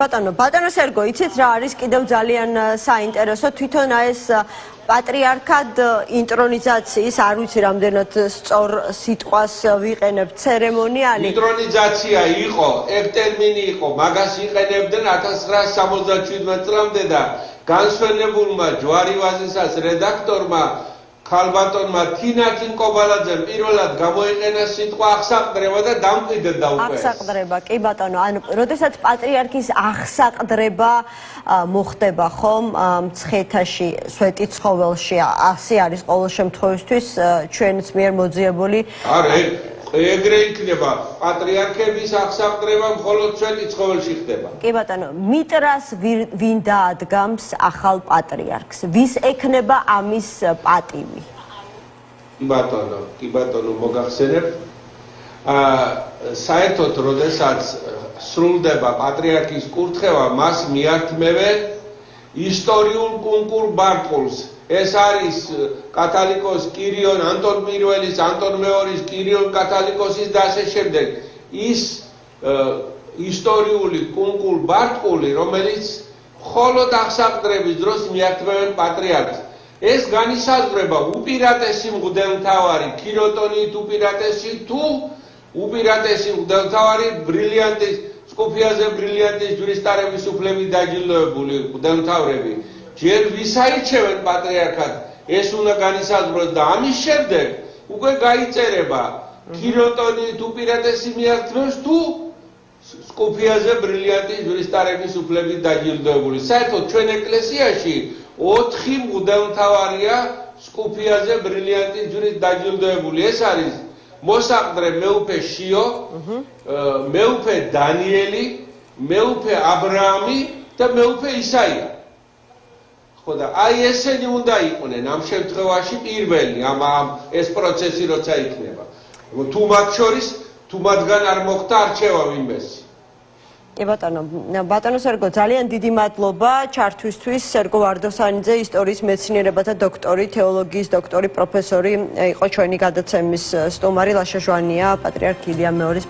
ბატონო სერგო, იცით რა არის კიდევ ძალიან საინტერესო თვითონ ეს პატრიარქად ინტრონიზაციის, არ ვიცი რამდენად სწორ სიტყვას ვიყენებ, ცერემონიალი. ინტრონიზაცია იყო, ერთ ტერმინი იყო, მაგას იყენებდნენ 1977 წლამდე და განსვენებულმა ჯვარი ვაზისას რედაქტორმა ქალბატონმა თინაკინ კობალაძემ პირველად გამოიყენა სიტყვა აღსაყდრება და დამკვიდრდა უკვე. აღსაყდრება, კი ბატონო, ანუ როდესაც პატრიარქის აღსაყდრება მოხდება ხომ მცხეთაში, სვეტიცხოველში, ასე არის ყოველ შემთხვევისთვის ჩვენც მიერ მოძიებული. არა, ეგრე იქნება, პატრიარქების აღსაყდრება მხოლოდ სვეტიცხოველში ხდება. კი ბატონო, მიტრას ვინ დაადგამს ახალ პატრიარქს? ვის ექნება ამის პატივი? კი ბატონო, მოგახსენებთ. საერთოდ, როდესაც სრულდება პატრიარქის კურთხევა, მას მიართმევენ ისტორიულ კუნკურ ბარტყულს. ეს არის კათალიკოს კირიონ ანტონ პირველის, ანტონ მეორის, კირიონ კათალიკოსის და ასე შემდეგ. ის ისტორიული კუნკურ ბარტყული, რომელიც მხოლოდ აღსაყდრების დროს მიართმევენ პატრიარქს. ეს განისაზღვრება უპირატესი მღვდელმთავარი, ქიროტონით უპირატესი თუ უპირატესი მღვდელმთავარი ბრილიანტის, სკופიაზე ბრილიანტის ჯვრის უფლებით დაჯილდოებული მღვდელმთავრები. ჯერ ვის აირჩევენ პატრიარქად, ეს უნდა განისაზღვროს და ამის შემდეგ უკვე გაიწერება ქიროტონით უპირატესი მიართმევს თუ სკופიაზე ბრილიანტის ჯვრის უფლებით დაჯილდოებული. საერთოდ ჩვენ ეკლესიაში 4 მღვდელმთავარია სკופიაზე ბრილიანტის ჯვრის დაჯილდოებული. ეს არის მოსაყდრე მეუფე შიო, მეუფე დანიელი, მეუფე აბრაამი და მეუფე ისაია. ხო და აი ესენი უნდა იყვნენ ამ შემთხვევაში პირველი ეს პროცესი როცა იქნება. თუ მათ შორის თუ მათგან არ მოხდა არჩევა ვინმეს. კი ბატონო სერგო, ძალიან დიდი მადლობა ჩართვისთვის. სერგო ვარდოსანიძე, ისტორიის მეცნიერებათა დოქტორი, თეოლოგიის დოქტორი, პროფესორი იყო ჩვენი გადაცემის სტუმარი. ლაშა ჟვანია, პატრიარქ ილია მეორის